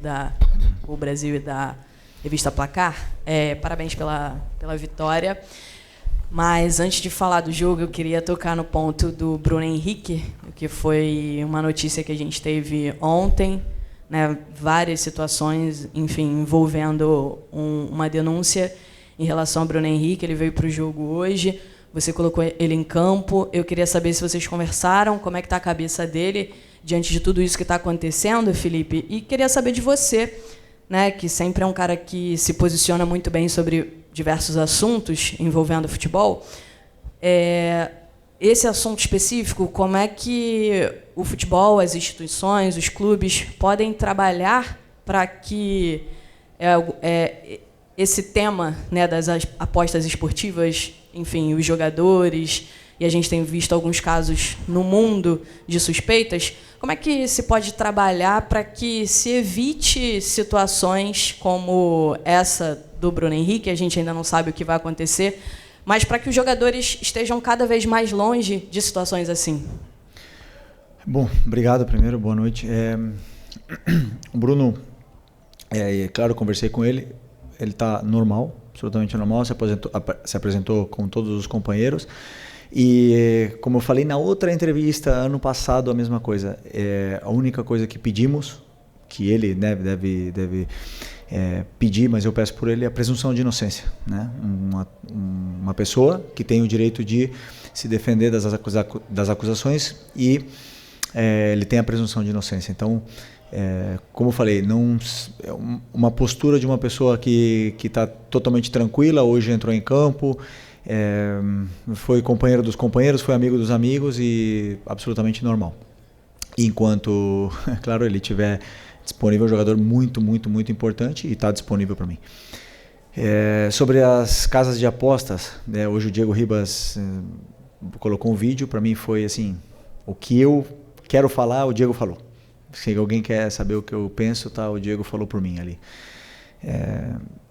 da O Brasil e da revista Placar. Parabéns pela vitória. Mas antes de falar do jogo, eu queria tocar no ponto do Bruno Henrique, que foi uma notícia que a gente teve ontem, né, várias situações, enfim, envolvendo uma denúncia em relação ao Bruno Henrique. Ele veio para o jogo hoje, você colocou ele em campo. Eu queria saber se vocês conversaram, como é que está a cabeça dele diante de tudo isso que está acontecendo, Felipe. E queria saber de você, né, que sempre é um cara que se posiciona muito bem sobre diversos assuntos envolvendo futebol. Esse assunto específico, como é que o futebol, as instituições, os clubes podem trabalhar para que esse tema, né, das apostas esportivas, enfim, os jogadores, e a gente tem visto alguns casos no mundo de suspeitas, como é que se pode trabalhar para que se evite situações como essa do Bruno Henrique? A gente ainda não sabe o que vai acontecer, mas para que os jogadores estejam cada vez mais longe de situações assim. Bom, obrigado primeiro, boa noite. O Bruno, claro, conversei com ele, ele está normal, absolutamente normal, se apresentou com todos os companheiros. E, como eu falei na outra entrevista, ano passado, a mesma coisa. A única coisa que pedimos, que ele deve pedir, mas eu peço por ele, é a presunção de inocência, né? Uma pessoa que tem o direito de se defender das acusações e ele tem a presunção de inocência. Então, como eu falei, uma postura de uma pessoa que está totalmente tranquila, hoje entrou em campo, foi companheiro dos companheiros, foi amigo dos amigos e absolutamente normal. Enquanto, claro, ele tiver disponível, um jogador muito, muito, muito importante e está disponível para mim. Sobre as casas de apostas, hoje o Diego Ribas colocou um vídeo, para mim foi assim, o que eu quero falar, o Diego falou. Se alguém quer saber o que eu penso, tá, o Diego falou por mim ali.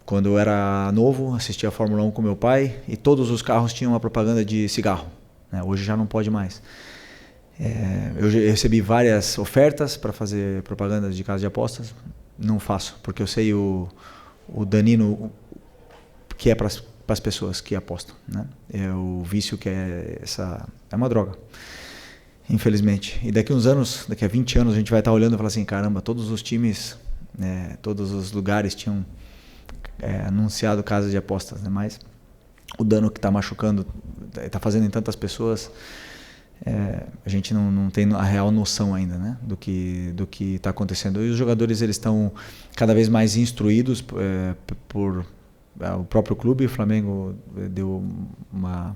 Quando eu era novo, assistia a Fórmula 1 com meu pai e todos os carros tinham uma propaganda de cigarro, né? Hoje já não pode mais. Eu recebi várias ofertas para fazer propagandas de casa de apostas, não faço, porque eu sei o danino que é para as pessoas que apostam, né? É o vício que é uma droga, infelizmente. E daqui a 20 anos, a gente vai estar olhando e falar assim, caramba, todos os times, todos os lugares tinham anunciado casas de apostas, né? Mas o dano que está machucando, está fazendo em tantas pessoas, a gente não tem a real noção ainda, né, do que está acontecendo. E os jogadores, eles estão cada vez mais instruídos por o próprio clube. O Flamengo deu uma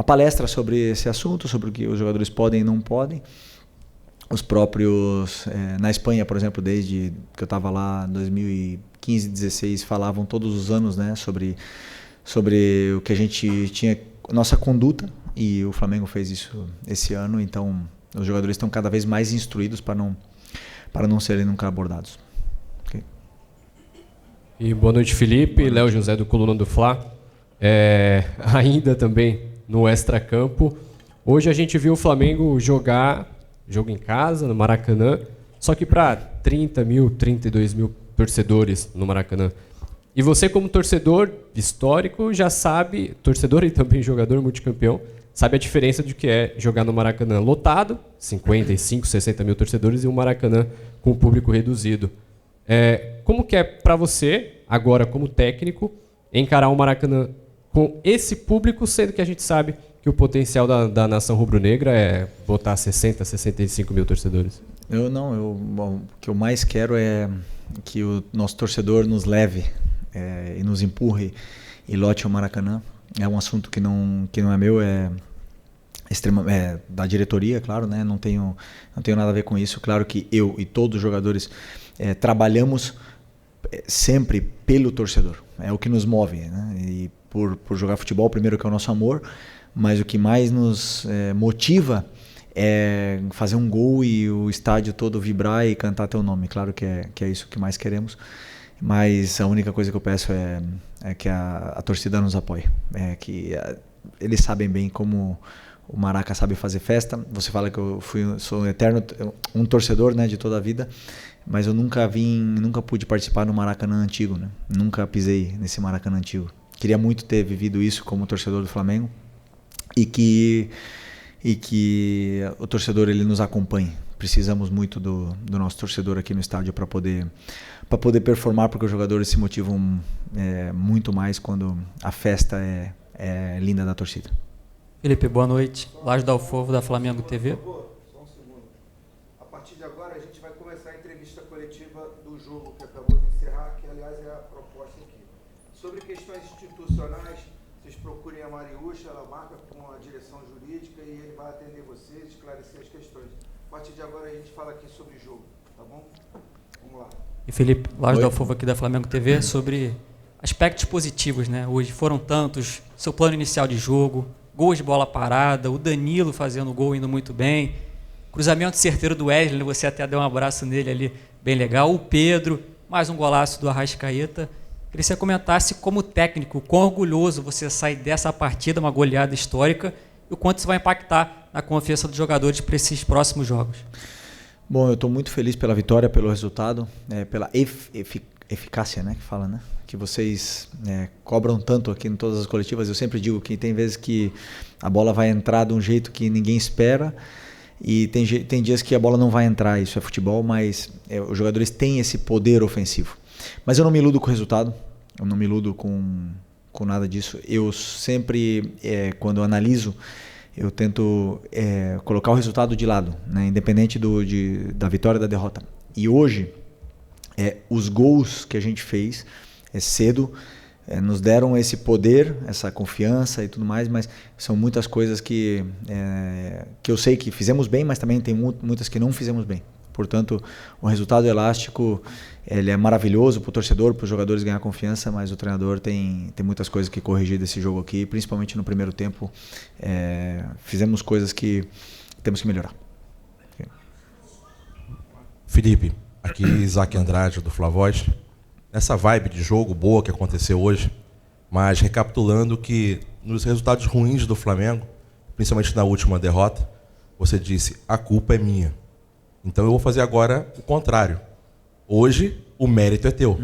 palestra sobre esse assunto, sobre o que os jogadores podem e não podem. Os próprios, na Espanha, por exemplo, desde que eu estava lá em 2015, 2016, falavam todos os anos, né, sobre o que a gente tinha, nossa conduta, e o Flamengo fez isso esse ano. Então os jogadores estão cada vez mais instruídos para não serem nunca abordados. Okay. E boa noite, Felipe. Léo José, do Coluna do Fla. Ainda também no extracampo, hoje a gente viu o Flamengo jogar jogo em casa, no Maracanã, só que para 30 mil, 32 mil torcedores no Maracanã. E você, como torcedor histórico, já sabe, torcedor e também jogador multicampeão, sabe a diferença de que é jogar no Maracanã lotado, 55, 60 mil torcedores, e um Maracanã com público reduzido. Como que é para você, agora como técnico, encarar o Maracanã com esse público, sendo que a gente sabe que o potencial da nação rubro-negra é botar 60, 65 mil torcedores? O que eu mais quero é que o nosso torcedor nos leve e nos empurre e lote o Maracanã. É um assunto que não é meu, é da diretoria, claro, né? Não tenho nada a ver com isso. Claro que eu e todos os jogadores trabalhamos sempre pelo torcedor. É o que nos move, né? E por jogar futebol, primeiro, que é o nosso amor, mas o que mais nos motiva é fazer um gol e o estádio todo vibrar e cantar teu nome. Claro que é isso que mais queremos, mas a única coisa que eu peço é que a torcida nos apoie, que eles sabem bem o Maraca sabe fazer festa. Você fala que eu sou um eterno um torcedor, né, de toda a vida, mas eu nunca pude participar no Maracanã antigo, né? Nunca pisei nesse Maracanã antigo. Queria muito ter vivido isso como torcedor do Flamengo e que o torcedor ele nos acompanhe. Precisamos muito do nosso torcedor aqui no estádio para poder performar, porque os jogadores se motivam muito mais quando a festa é linda da torcida. Felipe, boa noite. Laje do Alfovo, da Flamengo TV. Só um segundo. A partir de agora, a gente vai começar a entrevista coletiva do jogo que acabou de encerrar, que, aliás, é a proposta aqui. Sobre questões institucionais, vocês procurem a Mariúcha, ela marca com a direção jurídica e ele vai atender vocês, esclarecer as questões. A partir de agora, a gente fala aqui sobre o jogo, tá bom? Vamos lá. E Felipe, Laje do Alfovo aqui da Flamengo TV, sobre aspectos positivos, né? Hoje foram tantos, seu plano inicial de jogo, gols de bola parada, o Danilo fazendo gol, indo muito bem, cruzamento certeiro do Wesley, você até deu um abraço nele ali, bem legal, o Pedro, mais um golaço do Arrascaeta. Queria que você comentasse como técnico, quão orgulhoso você sai dessa partida, uma goleada histórica, e o quanto isso vai impactar na confiança dos jogadores para esses próximos jogos. Bom, eu estou muito feliz pela vitória, pelo resultado, pela eficácia, né, que fala, né? Que vocês cobram tanto aqui em todas as coletivas. Eu sempre digo que tem vezes que a bola vai entrar de um jeito que ninguém espera e tem dias que a bola não vai entrar. Isso é futebol, mas os jogadores têm esse poder ofensivo. Mas eu não me iludo com o resultado, eu não me iludo com nada disso. Eu sempre, quando eu analiso, eu tento colocar o resultado de lado, né? Independente da vitória ou da derrota. E hoje, os gols que a gente fez cedo nos deram esse poder, essa confiança e tudo mais, mas são muitas coisas que eu sei que fizemos bem, mas também tem muitas que não fizemos bem. Portanto, o resultado elástico ele é maravilhoso para o torcedor, para os jogadores ganhar confiança, mas o treinador tem muitas coisas que corrigir desse jogo aqui, principalmente no primeiro tempo. Fizemos coisas que temos que melhorar. Felipe, aqui Isaac Andrade do Flavoz. Nessa vibe de jogo boa que aconteceu hoje, mas recapitulando que nos resultados ruins do Flamengo, principalmente na última derrota, você disse, a culpa é minha. Então eu vou fazer agora o contrário. Hoje, o mérito é teu.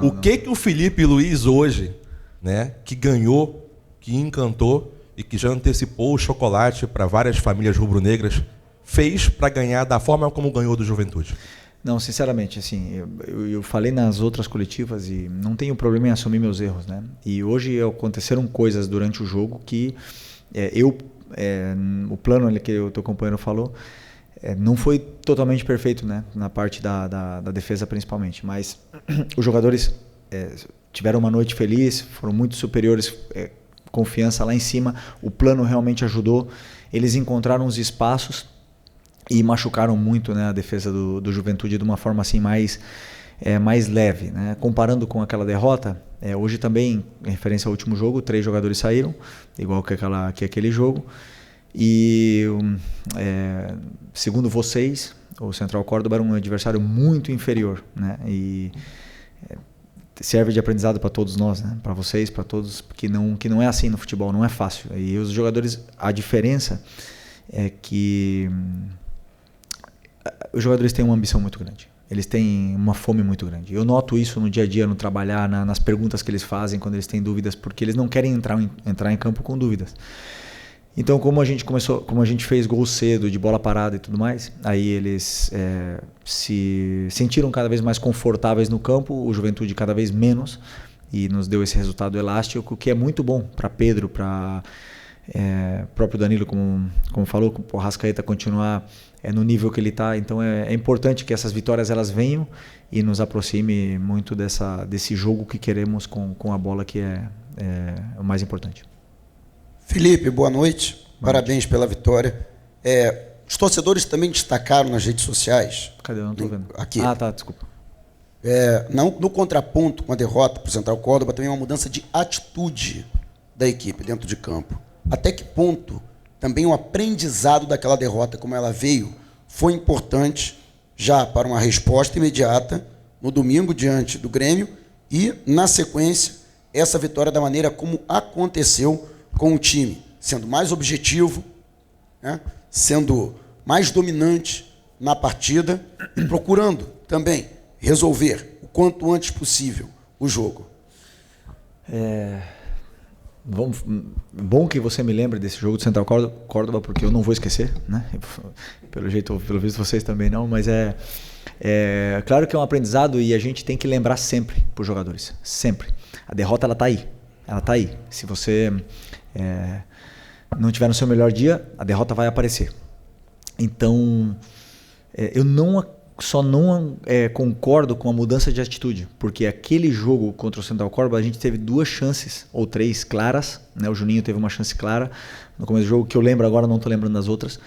O que o Felipe Luiz hoje, né, que ganhou, que encantou e que já antecipou o chocolate para várias famílias rubro-negras, fez para ganhar da forma como ganhou do Juventude? Não, sinceramente, assim, eu falei nas outras coletivas e não tenho problema em assumir meus erros, né? E hoje aconteceram coisas durante o jogo que o plano ali que o teu companheiro falou, não foi totalmente perfeito, né? Na parte da defesa principalmente, mas os jogadores tiveram uma noite feliz, foram muito superiores, confiança lá em cima, o plano realmente ajudou, eles encontraram os espaços e machucaram muito, né, a defesa do Juventude de uma forma assim mais leve, né? Comparando com aquela derrota, hoje também, em referência ao último jogo, 3 jogadores saíram, igual que aquele jogo. E segundo vocês, o Central Córdoba era um adversário muito inferior, né? E serve de aprendizado para todos nós, né? Para vocês, para todos, que não é assim no futebol, não é fácil. E os jogadores, a diferença é que os jogadores têm uma ambição muito grande. Eles têm uma fome muito grande. Eu noto isso no dia a dia, no trabalhar, nas perguntas que eles fazem quando eles têm dúvidas, porque eles não querem entrar em campo com dúvidas. Então, como a gente fez gol cedo, de bola parada e tudo mais, aí eles se sentiram cada vez mais confortáveis no campo, o Juventude cada vez menos, e nos deu esse resultado elástico, que é muito bom para Pedro, para próprio Danilo, como falou, o Arrascaeta continuar no nível que ele está. Então é importante que essas vitórias elas venham e nos aproxime muito desse jogo que queremos com a bola, que é o mais importante. Felipe, boa noite. Parabéns pela vitória. Os torcedores também destacaram nas redes sociais. Cadê? Eu não estou vendo. Aqui. Ah, tá, desculpa. No contraponto com a derrota para o Central Córdoba, também uma mudança de atitude da equipe dentro de campo. Até que ponto também o aprendizado daquela derrota, como ela veio, foi importante já para uma resposta imediata no domingo diante do Grêmio e, na sequência, essa vitória da maneira como aconteceu com o time, sendo mais objetivo, né? Sendo mais dominante na partida e procurando também resolver o quanto antes possível o jogo. Bom que você me lembre desse jogo do Central Córdoba, porque eu não vou esquecer, né? Pelo visto vocês também não, mas claro que é um aprendizado e a gente tem que lembrar sempre para os jogadores, sempre. A derrota ela está aí. Se você não tiver no seu melhor dia, a derrota vai aparecer. Então, eu só não concordo com a mudança de atitude, porque aquele jogo contra o Central Córdoba a gente teve 2 chances, ou 3 claras, né? O Juninho teve uma chance clara no começo do jogo, que eu lembro agora, não estou lembrando das outras,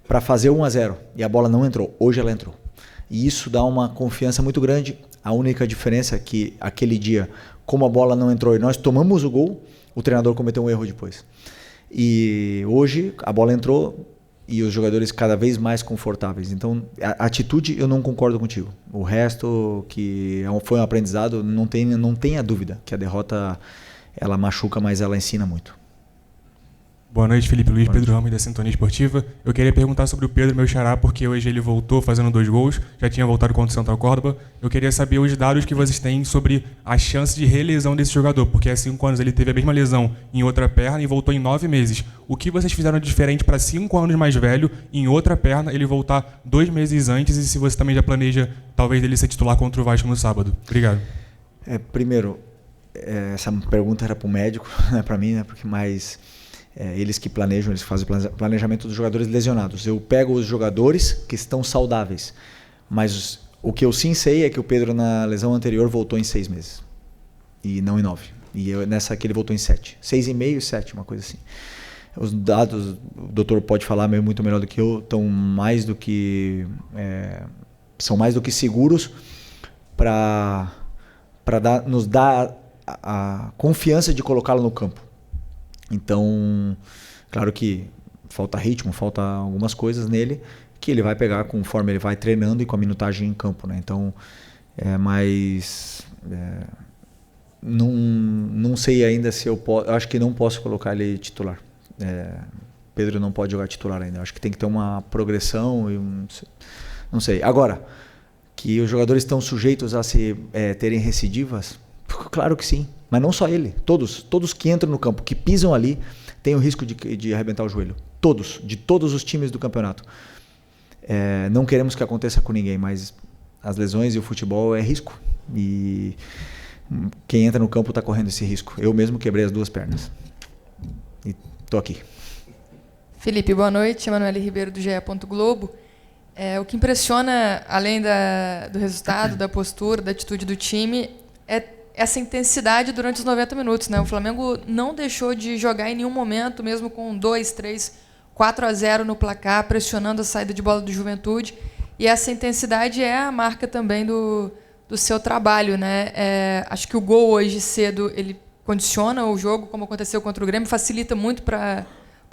para fazer 1-0, e a bola não entrou. Hoje ela entrou. E isso dá uma confiança muito grande. A única diferença é que aquele dia, como a bola não entrou e nós tomamos o gol, o treinador cometeu um erro depois. E hoje a bola entrou e os jogadores cada vez mais confortáveis. Então, a atitude eu não concordo contigo. O resto, que foi um aprendizado, não tenha dúvida que a derrota ela machuca, mas ela ensina muito. Boa noite, Felipe Luiz, Pedro Ramos da Sintonia Esportiva. Eu queria perguntar sobre o Pedro, meu xará, porque hoje ele voltou fazendo 2 gols, já tinha voltado contra o Central Córdoba. Eu queria saber os dados que vocês têm sobre a chance de relesão desse jogador, porque há 5 anos ele teve a mesma lesão em outra perna e voltou em 9 meses. O que vocês fizeram de diferente para 5 anos mais velho, em outra perna, ele voltar 2 meses antes, e se você também já planeja, talvez, ele ser titular contra o Vasco no sábado? Obrigado. Primeiro, essa pergunta era para o médico, não é para mim, né? Porque mais... eles que planejam, eles fazem o planejamento dos jogadores lesionados. Eu pego os jogadores que estão saudáveis, mas o que eu sim sei é que o Pedro na lesão anterior voltou em 6 meses e não em 9. E nessa aqui ele voltou em 7, 6,5 e 7, uma coisa assim. Os dados, o doutor pode falar muito melhor do que eu, são mais do que seguros para nos dar a confiança de colocá-lo no campo. Então, claro que falta ritmo, falta algumas coisas nele que ele vai pegar conforme ele vai treinando e com a minutagem em campo, né? Então, não sei ainda se eu posso. Eu acho que não posso colocar ele titular. Pedro não pode jogar titular ainda. Eu acho que tem que ter uma progressão e não sei. Agora, que os jogadores estão sujeitos a terem recidivas, claro que sim. Mas não só ele, todos que entram no campo, que pisam ali, têm o risco de arrebentar o joelho. Todos, de todos os times do campeonato. Não queremos que aconteça com ninguém, mas as lesões e o futebol é risco. E quem entra no campo está correndo esse risco. Eu mesmo quebrei as 2 pernas. E estou aqui. Felipe, boa noite. Emanuele Ribeiro, do GE. Globo. O que impressiona, além do resultado, da postura, da atitude do time, é essa intensidade durante os 90 minutos, né? O Flamengo não deixou de jogar em nenhum momento, mesmo com 2, 3, 4-0 no placar, pressionando a saída de bola do Juventude. E essa intensidade é a marca também do seu trabalho, né? Acho que o gol hoje cedo ele condiciona o jogo, como aconteceu contra o Grêmio, facilita muito para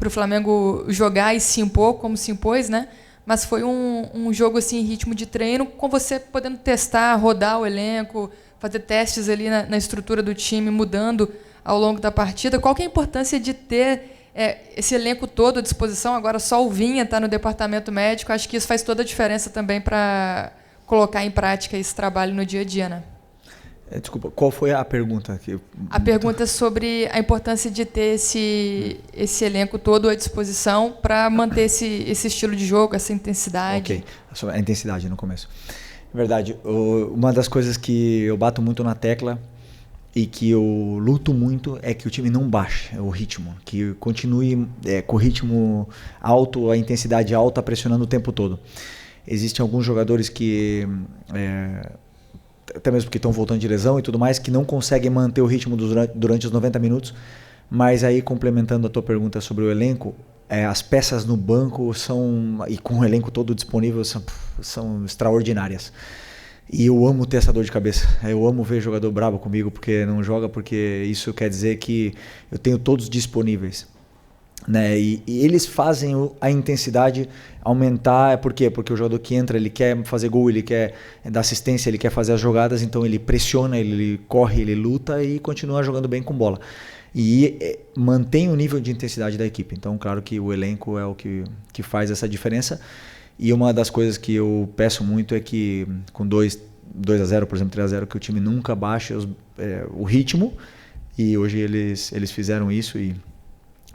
o Flamengo jogar e se impor, como se impôs, né? Mas foi um jogo assim, em ritmo de treino, com você podendo testar, rodar o elenco, fazer testes ali na estrutura do time, mudando ao longo da partida. Qual que é a importância de ter esse elenco todo à disposição? Agora só o Vinha está no departamento médico. Acho que isso faz toda a diferença também para colocar em prática esse trabalho no dia a dia, né? Desculpa, qual foi a pergunta? A pergunta é sobre a importância de ter esse elenco todo à disposição para manter esse estilo de jogo, essa intensidade. Ok, sobre a intensidade no começo. Verdade, uma das coisas que eu bato muito na tecla e que eu luto muito é que o time não baixe o ritmo, que continue com o ritmo alto, a intensidade alta, pressionando o tempo todo. Existem alguns jogadores que, até mesmo porque estão voltando de lesão e tudo mais, que não conseguem manter o ritmo durante os 90 minutos, mas aí, complementando a tua pergunta sobre o elenco, as peças no banco e com o elenco todo disponível, são extraordinárias. E eu amo ter essa dor de cabeça. Eu amo ver jogador bravo comigo porque não joga, porque isso quer dizer que eu tenho todos disponíveis, né? E eles fazem a intensidade aumentar. Por quê? Porque o jogador que entra, ele quer fazer gol, ele quer dar assistência, ele quer fazer as jogadas, então ele pressiona, ele corre, ele luta e continua jogando bem com bola. e mantém o nível de intensidade da equipe. Então, claro que o elenco é o que faz essa diferença. E uma das coisas que eu peço muito é que com 2-0, por exemplo, 3-0, que o time nunca baixe o ritmo. E hoje eles fizeram isso e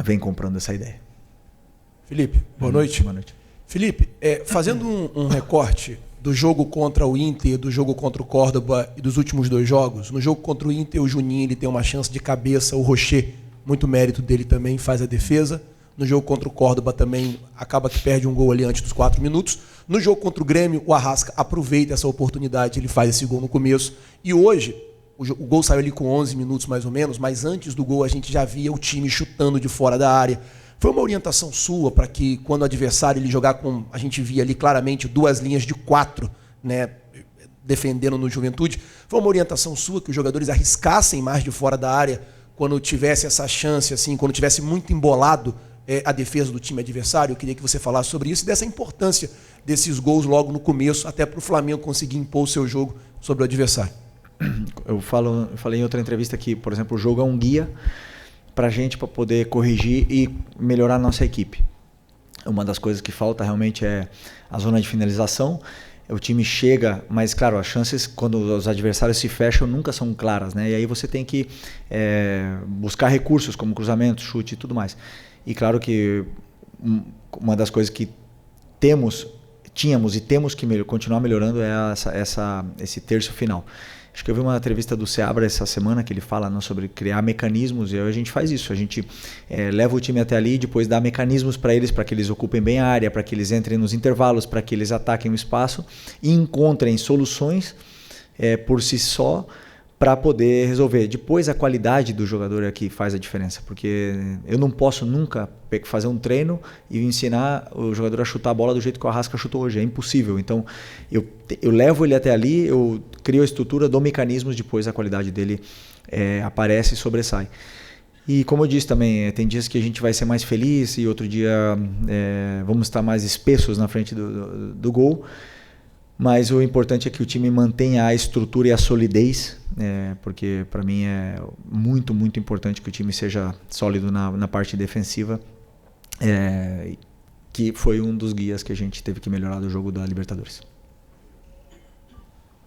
vem comprando essa ideia. Felipe, boa noite. Boa noite. Felipe, fazendo um recorte do jogo contra o Inter, do jogo contra o Córdoba e dos últimos 2 jogos, no jogo contra o Inter, o Juninho ele tem uma chance de cabeça, o Rocher, muito mérito dele também, faz a defesa. No jogo contra o Córdoba também acaba que perde um gol ali antes dos 4 minutos. No jogo contra o Grêmio, o Arrasca aproveita essa oportunidade, ele faz esse gol no começo. E hoje, o gol saiu ali com 11 minutos mais ou menos, mas antes do gol a gente já via o time chutando de fora da área. Foi uma orientação sua para que quando o adversário ele jogar com... A gente via ali claramente 2 linhas de 4, né, defendendo no Juventude. Foi uma orientação sua que os jogadores arriscassem mais de fora da área quando tivesse essa chance, assim, quando tivesse muito embolado a defesa do time adversário? Eu queria que você falasse sobre isso e dessa importância desses gols logo no começo, até para o Flamengo conseguir impor o seu jogo sobre o adversário. Eu falei em outra entrevista que, por exemplo, o jogo é um guia para a gente para poder corrigir e melhorar a nossa equipe. Uma das coisas que falta realmente é a zona de finalização. O time chega, mas claro, as chances quando os adversários se fecham nunca são claras, né? E aí você tem que buscar recursos como cruzamento, chute e tudo mais. E claro que uma das coisas que tínhamos e temos que continuar melhorando é esse terço final. Acho que eu vi uma entrevista do Seabra essa semana que ele fala sobre criar mecanismos, e aí a gente faz isso. A gente leva o time até ali e depois dá mecanismos para que eles ocupem bem a área, para que eles entrem nos intervalos, para que eles ataquem o espaço e encontrem soluções por si só para poder resolver. Depois a qualidade do jogador é que faz a diferença, porque eu não posso nunca fazer um treino e ensinar o jogador a chutar a bola do jeito que o Arrasca chutou hoje, é impossível. Então eu levo ele até ali, eu crio a estrutura, dou mecanismos, depois a qualidade dele aparece e sobressai. E como eu disse também, tem dias que a gente vai ser mais feliz e outro dia vamos estar mais espessos na frente do gol. Mas o importante é que o time mantenha a estrutura e a solidez, porque para mim é muito, muito importante que o time seja sólido na parte defensiva, que foi um dos guias que a gente teve que melhorar do jogo da Libertadores.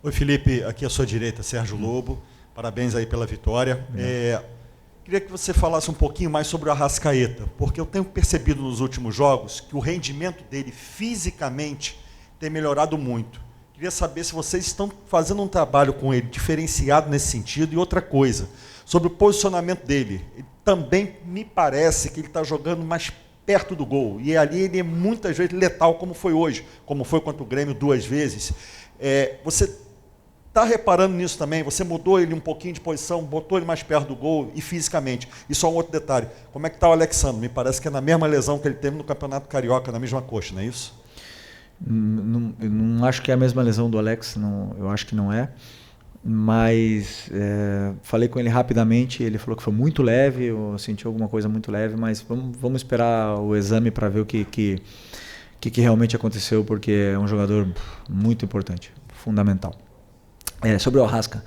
Oi, Felipe, aqui à sua direita, Sérgio Lobo, parabéns aí pela vitória. Queria que você falasse um pouquinho mais sobre o Arrascaeta, porque eu tenho percebido nos últimos jogos que o rendimento dele fisicamente tem melhorado muito. Queria saber se vocês estão fazendo um trabalho com ele diferenciado nesse sentido. E outra coisa, sobre o posicionamento dele. Ele também me parece que ele está jogando mais perto do gol. E ali ele é muitas vezes letal, como foi hoje, como foi contra o Grêmio 2 vezes. Você está reparando nisso também? Você mudou ele um pouquinho de posição, botou ele mais perto do gol e fisicamente. E só um outro detalhe, como é que está o Alexandre? Me parece que é na mesma lesão que ele teve no Campeonato Carioca, na mesma coxa, não é isso? Eu não acho que é a mesma lesão do Alex, não, eu acho que não é, mas falei com ele rapidamente, ele falou que foi muito leve, eu senti alguma coisa muito leve, mas vamos esperar o exame para ver o que realmente aconteceu, porque é um jogador muito importante, fundamental. Sobre o Arrasca,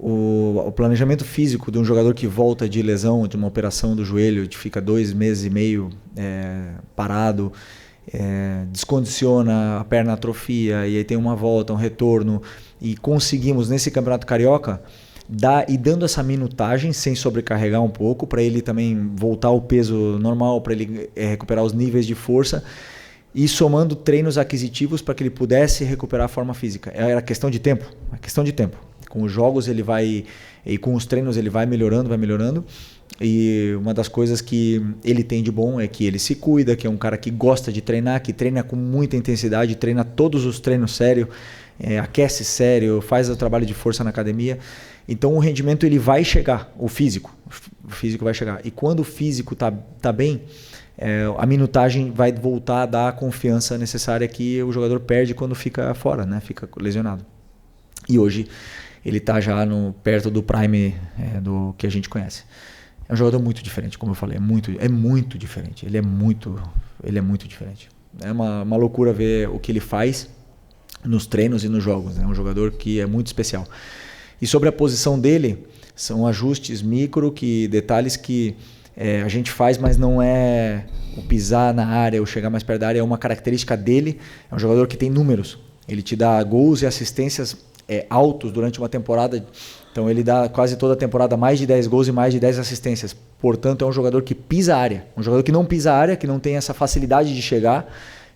o planejamento físico de um jogador que volta de lesão, de uma operação do joelho, que fica 2 meses e meio parado, descondiciona, a perna atrofia, e aí tem uma volta, um retorno, e conseguimos nesse Campeonato Carioca dando essa minutagem sem sobrecarregar um pouco, para ele também voltar ao peso normal, para ele recuperar os níveis de força, e somando treinos aquisitivos para que ele pudesse recuperar a forma física. Era questão de tempo, Com os jogos ele vai, e com os treinos ele vai melhorando. E uma das coisas que ele tem de bom é que ele se cuida, que é um cara que gosta de treinar, que treina com muita intensidade, treina todos os treinos sério, aquece sério, faz o trabalho de força na academia. Então o rendimento ele vai chegar, o físico vai chegar. E quando o físico tá bem, a minutagem vai voltar a dar a confiança necessária que o jogador perde quando fica fora, né? Fica lesionado. E hoje ele está já perto do prime do que a gente conhece. É um jogador muito diferente, como eu falei, é muito diferente. Ele é muito diferente. É uma loucura ver o que ele faz nos treinos e nos jogos. É um jogador que é muito especial. E sobre a posição dele, são ajustes micro, detalhes que a gente faz, mas não é o pisar na área ou chegar mais perto da área, é uma característica dele. É um jogador que tem números. Ele te dá gols e assistências altos durante uma temporada. Então ele dá quase toda a temporada mais de 10 gols e mais de 10 assistências. Portanto, é um jogador que pisa a área. Um jogador que não pisa a área, que não tem essa facilidade de chegar,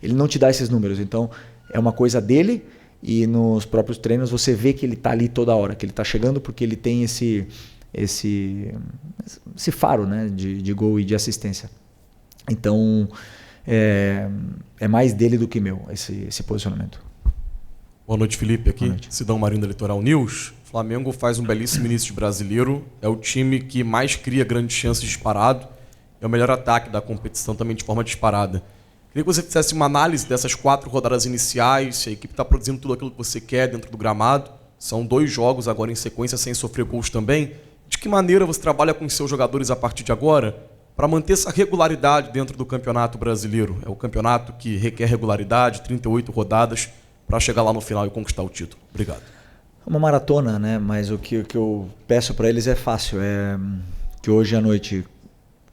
ele não te dá esses números. Então, é uma coisa dele, e nos próprios treinos você vê que ele está ali toda hora, que ele está chegando porque ele tem esse faro, né, de gol e de assistência. Então, é mais dele do que meu, esse posicionamento. Boa noite, Felipe. Aqui, Sidão Marinho da Litoral News. O Flamengo faz um belíssimo início de brasileiro. É o time que mais cria grandes chances disparado. É o melhor ataque da competição também de forma disparada. Queria que você fizesse uma análise dessas 4 rodadas iniciais. Se a equipe está produzindo tudo aquilo que você quer dentro do gramado. São 2 jogos agora em sequência sem sofrer gols também. De que maneira você trabalha com os seus jogadores a partir de agora para manter essa regularidade dentro do Campeonato Brasileiro? É o campeonato que requer regularidade, 38 rodadas, para chegar lá no final e conquistar o título. Obrigado. É uma maratona, né? Mas o que eu peço para eles é fácil. É que hoje à noite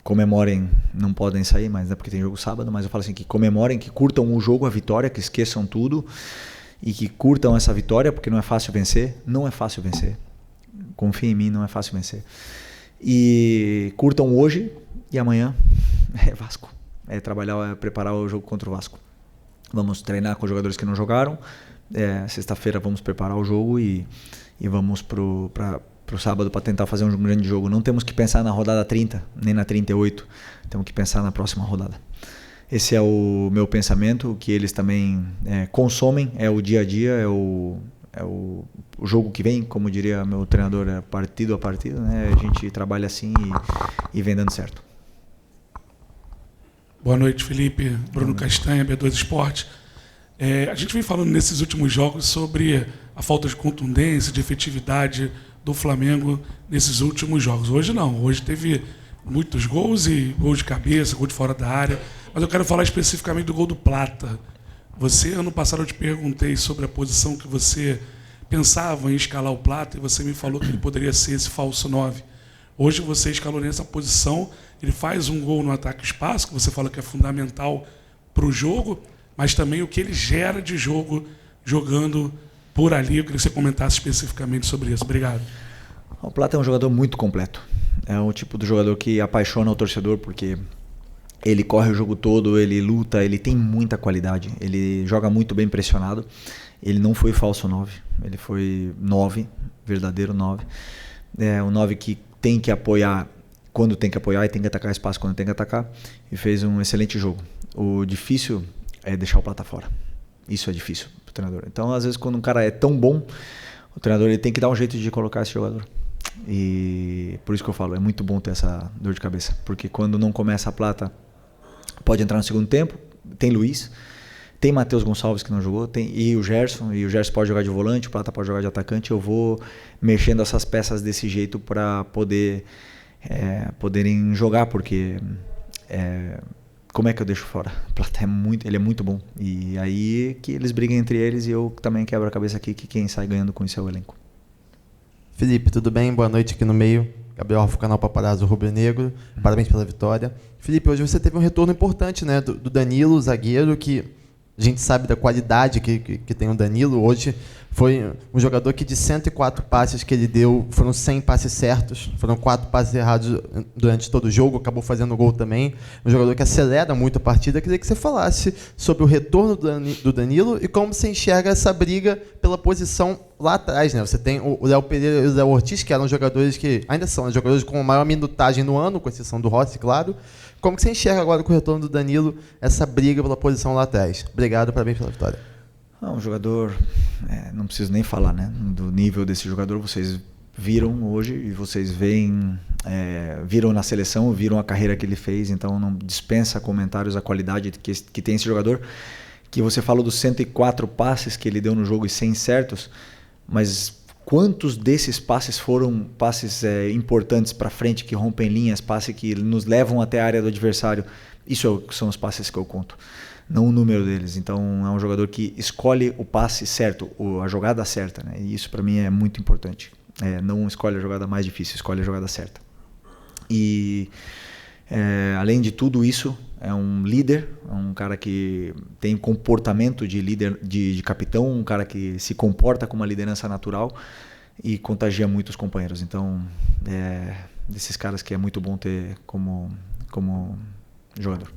comemorem, não podem sair, mas é porque tem jogo sábado, mas eu falo assim, que comemorem, que curtam o jogo, a vitória, que esqueçam tudo e que curtam essa vitória, porque não é fácil vencer. Não é fácil vencer. Confia em mim, não é fácil vencer. E curtam hoje e amanhã é Vasco. É trabalhar, é preparar o jogo contra o Vasco. Vamos treinar com os jogadores que não jogaram. Sexta-feira vamos preparar o jogo e vamos pro sábado para tentar fazer um grande jogo. Não temos que pensar na rodada 30, nem na 38. Temos que pensar na próxima rodada. Esse é o meu pensamento, o que eles também consomem, é o dia a dia, é o jogo que vem, como diria meu treinador, é partido a partido, né? A gente trabalha assim e vem dando certo. Boa noite, Felipe. Bruno Castanha, B2 Esporte. A gente vem falando nesses últimos jogos sobre a falta de contundência, de efetividade do Flamengo nesses últimos jogos. Hoje não. Hoje teve muitos gols e gol de cabeça, gol de fora da área. Mas eu quero falar especificamente do gol do Plata. Ano passado eu te perguntei sobre a posição que você pensava em escalar o Plata e você me falou que ele poderia ser esse falso 9. Hoje você escalou nessa posição, ele faz um gol no ataque espaço, que você fala que é fundamental para o jogo, mas também o que ele gera de jogo jogando por ali. Eu queria que você comentasse especificamente sobre isso. Obrigado. O Plata é um jogador muito completo. É um tipo de jogador que apaixona o torcedor, porque ele corre o jogo todo, ele luta, ele tem muita qualidade, ele joga muito bem pressionado. Ele não foi falso 9, ele foi 9, verdadeiro 9. É um 9 que tem que apoiar quando tem que apoiar e tem que atacar espaço quando tem que atacar. E fez um excelente jogo. O difícil é deixar o Plata fora. Isso é difícil para o treinador. Então, às vezes, quando um cara é tão bom, o treinador ele tem que dar um jeito de colocar esse jogador. E por isso que eu falo, é muito bom ter essa dor de cabeça. Porque quando não começa a Plata, pode entrar no segundo tempo. Tem Luiz, tem Matheus Gonçalves que não jogou, e o Gerson pode jogar de volante, o Plata pode jogar de atacante. Eu vou mexendo essas peças desse jeito para poderem jogar, porque como é que eu deixo fora? O Plata ele é muito bom. E aí que eles brigam entre eles e eu também quebro a cabeça aqui que quem sai ganhando com isso é o elenco. Felipe, tudo bem? Boa noite aqui no meio. Gabriel Rafa, canal Paparazzo Rubro Negro. Parabéns pela vitória. Felipe, hoje você teve um retorno importante, né, do Danilo, zagueiro, que a gente sabe da qualidade que tem o Danilo. Hoje foi um jogador que de 104 passes que ele deu, foram 100 passes certos, foram 4 passes errados durante todo o jogo, acabou fazendo gol também. Um jogador que acelera muito a partida. Eu queria que você falasse sobre o retorno do Danilo e como você enxerga essa briga pela posição lá atrás, né? Você tem o Léo Pereira e o Léo Ortiz, que eram jogadores que ainda são jogadores com a maior minutagem no ano, com exceção do Rossi, claro. Como que você enxerga agora com o retorno do Danilo essa briga pela posição lá atrás? Obrigado, parabéns pela vitória. Um jogador, não preciso nem falar, né? Do nível desse jogador, vocês viram hoje e vocês viram na seleção, viram a carreira que ele fez, então não dispensa comentários a qualidade que tem esse jogador. Que você falou dos 104 passes que ele deu no jogo e 100 certos, mas quantos desses passes foram passes importantes para frente, que rompem linhas, passes que nos levam até a área do adversário? Isso são os passes que eu conto, não o número deles. Então é um jogador que escolhe o passe certo, a jogada certa, né? E isso para mim é muito importante. Não escolhe a jogada mais difícil, escolhe a jogada certa. E além de tudo isso, é um líder, é um cara que tem comportamento de líder, de capitão, um cara que se comporta com uma liderança natural e contagia muito os companheiros. Então, desses caras que é muito bom ter como jogador.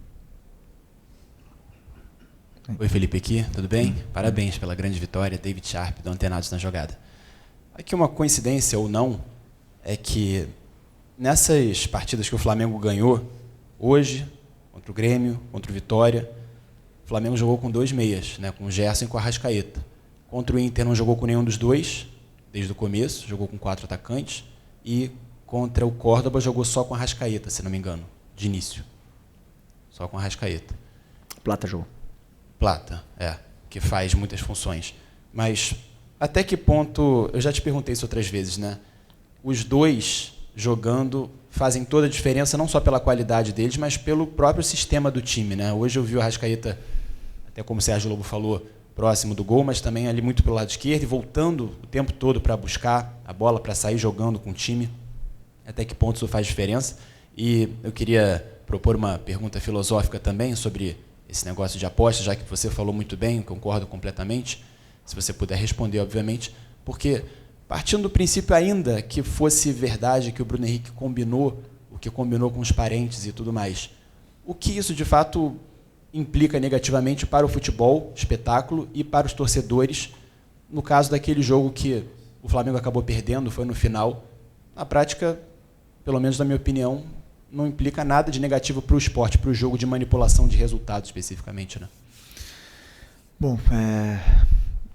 Oi, Felipe aqui, tudo bem? Parabéns pela grande vitória, David Sharp, do Antenados na jogada. Aqui uma coincidência ou não é que nessas partidas que o Flamengo ganhou, hoje, contra o Grêmio, contra o Vitória, o Flamengo jogou com 2 meias, né, com o Gerson e com a Arrascaeta. Contra o Inter não jogou com nenhum dos dois, desde o começo, jogou com 4 atacantes, e contra o Córdoba jogou só com a Arrascaeta, se não me engano, de início. Só com a Arrascaeta. Plata jogou. Plata, que faz muitas funções. Mas até que ponto, eu já te perguntei isso outras vezes, né? Os dois jogando fazem toda a diferença, não só pela qualidade deles, mas pelo próprio sistema do time, né? Hoje eu vi o Arrascaeta, até como o Sérgio Lobo falou, próximo do gol, mas também ali muito pelo lado esquerdo e voltando o tempo todo para buscar a bola, para sair jogando com o time. Até que ponto isso faz diferença? E eu queria propor uma pergunta filosófica também sobre esse negócio de aposta, já que você falou muito bem, concordo completamente, se você puder responder, obviamente, porque partindo do princípio ainda que fosse verdade que o Bruno Henrique combinou, o que combinou com os parentes e tudo mais, o que isso de fato implica negativamente para o futebol, espetáculo, e para os torcedores, no caso daquele jogo que o Flamengo acabou perdendo, foi no final, na prática, pelo menos na minha opinião, não implica nada de negativo para o esporte, para o jogo de manipulação de resultados especificamente, né? Bom,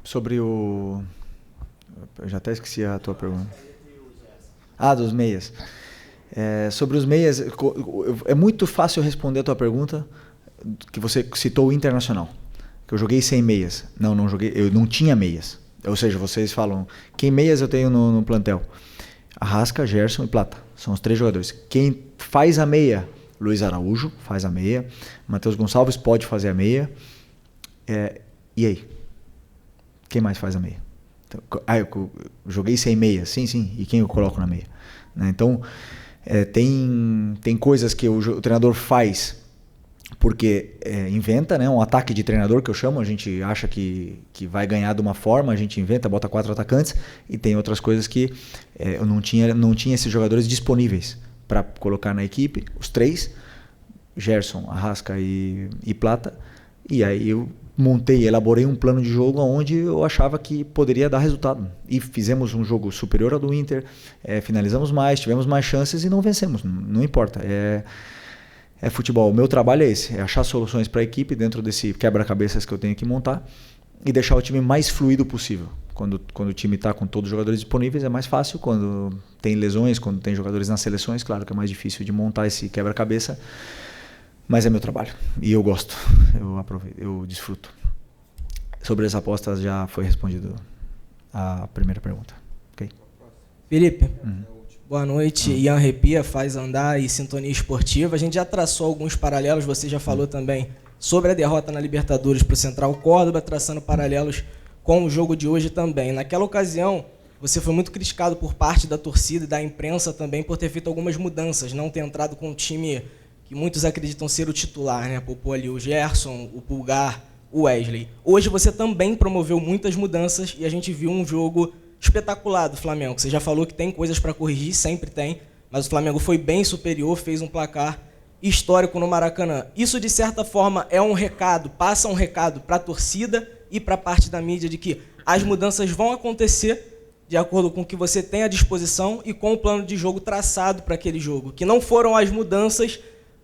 sobre o... Eu já até esqueci a tua pergunta. Dos meias. Sobre os meias, é muito fácil responder a tua pergunta, que você citou o Internacional, que eu joguei sem meias. Não joguei, eu não tinha meias. Ou seja, vocês falam, quem meias eu tenho no plantel? Arrasca, Gerson e Plata. São os 3 jogadores. Quem faz a meia? Luiz Araújo faz a meia. Matheus Gonçalves pode fazer a meia. E aí? Quem mais faz a meia? Então, eu joguei sem meia. Sim. E quem eu coloco na meia? Né? Então, tem coisas que o treinador faz porque inventa, né? Um ataque de treinador que eu chamo. A gente acha que vai ganhar de uma forma, a gente inventa, bota 4 atacantes, e tem outras coisas que eu não tinha esses jogadores disponíveis para colocar na equipe, os 3, Gerson, Arrasca e Plata, e aí eu elaborei um plano de jogo onde eu achava que poderia dar resultado, e fizemos um jogo superior ao do Inter, finalizamos mais, tivemos mais chances e não vencemos, não importa, é futebol. O meu trabalho é esse, é achar soluções para a equipe dentro desse quebra-cabeças que eu tenho que montar e deixar o time mais fluido possível. Quando o time está com todos os jogadores disponíveis é mais fácil, quando tem lesões, quando tem jogadores nas seleções, claro que é mais difícil de montar esse quebra-cabeça, mas é meu trabalho e eu gosto, eu aproveito, eu desfruto. Sobre as apostas já foi respondido a primeira pergunta. Okay? Felipe, boa noite. Ian Repia, Faz Andar e Sintonia Esportiva. A gente já traçou alguns paralelos, você já falou também sobre a derrota na Libertadores para o Central Córdoba, traçando paralelos com o jogo de hoje também. Naquela ocasião, você foi muito criticado por parte da torcida e da imprensa também por ter feito algumas mudanças, não ter entrado com um time que muitos acreditam ser o titular, né? Poupou ali o Gerson, o Pulgar, o Wesley. Hoje você também promoveu muitas mudanças e a gente viu um jogo espetacular do Flamengo. Você já falou que tem coisas para corrigir, sempre tem, mas o Flamengo foi bem superior, fez um placar histórico no Maracanã. Isso, de certa forma, é um recado, passa um recado para a torcida e para a parte da mídia de que as mudanças vão acontecer de acordo com o que você tem à disposição e com o plano de jogo traçado para aquele jogo. Que não foram as mudanças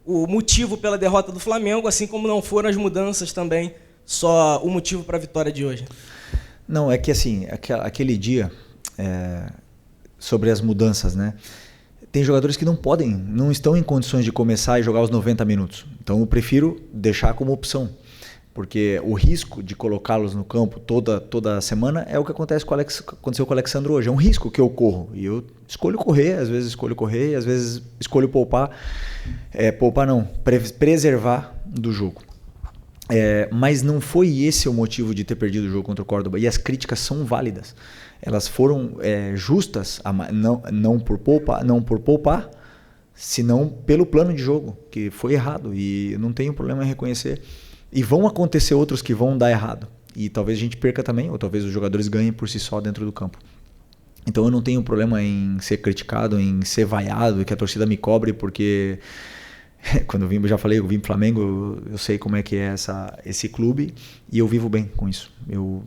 o motivo pela derrota do Flamengo, assim como não foram as mudanças também só o motivo para a vitória de hoje. Não, é que assim, aquele dia, sobre as mudanças, né? Tem jogadores que não estão em condições de começar e jogar os 90 minutos. Então eu prefiro deixar como opção. Porque o risco de colocá-los no campo toda semana é o que aconteceu com o Alexandre hoje. É um risco que eu corro. E eu escolho correr, às vezes escolho poupar. Poupar não, preservar do jogo. Mas não foi esse o motivo de ter perdido o jogo contra o Córdoba. E as críticas são válidas. Elas foram justas, não por poupar, senão pelo plano de jogo, que foi errado. E eu não tenho problema em reconhecer. E vão acontecer outros que vão dar errado. E talvez a gente perca também, ou talvez os jogadores ganhem por si só dentro do campo. Então eu não tenho problema em ser criticado, em ser vaiado, que a torcida me cobre, porque quando eu vim pro Flamengo, eu sei como é que é esse clube e eu vivo bem com isso. O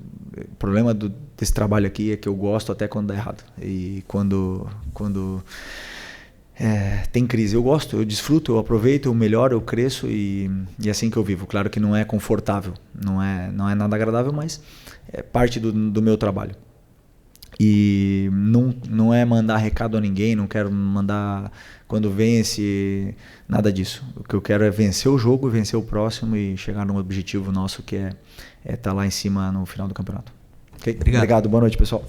problema desse trabalho aqui é que eu gosto até quando dá errado. E quando tem crise, eu gosto, eu desfruto, eu aproveito, eu melhoro, eu cresço e é assim que eu vivo. Claro que não é confortável, não é nada agradável, mas é parte do meu trabalho. E não é mandar recado a ninguém, não quero mandar quando vence, nada disso. O que eu quero é vencer o jogo, vencer o próximo e chegar num objetivo nosso que é estar lá em cima no final do campeonato. Okay? Obrigado, boa noite, pessoal.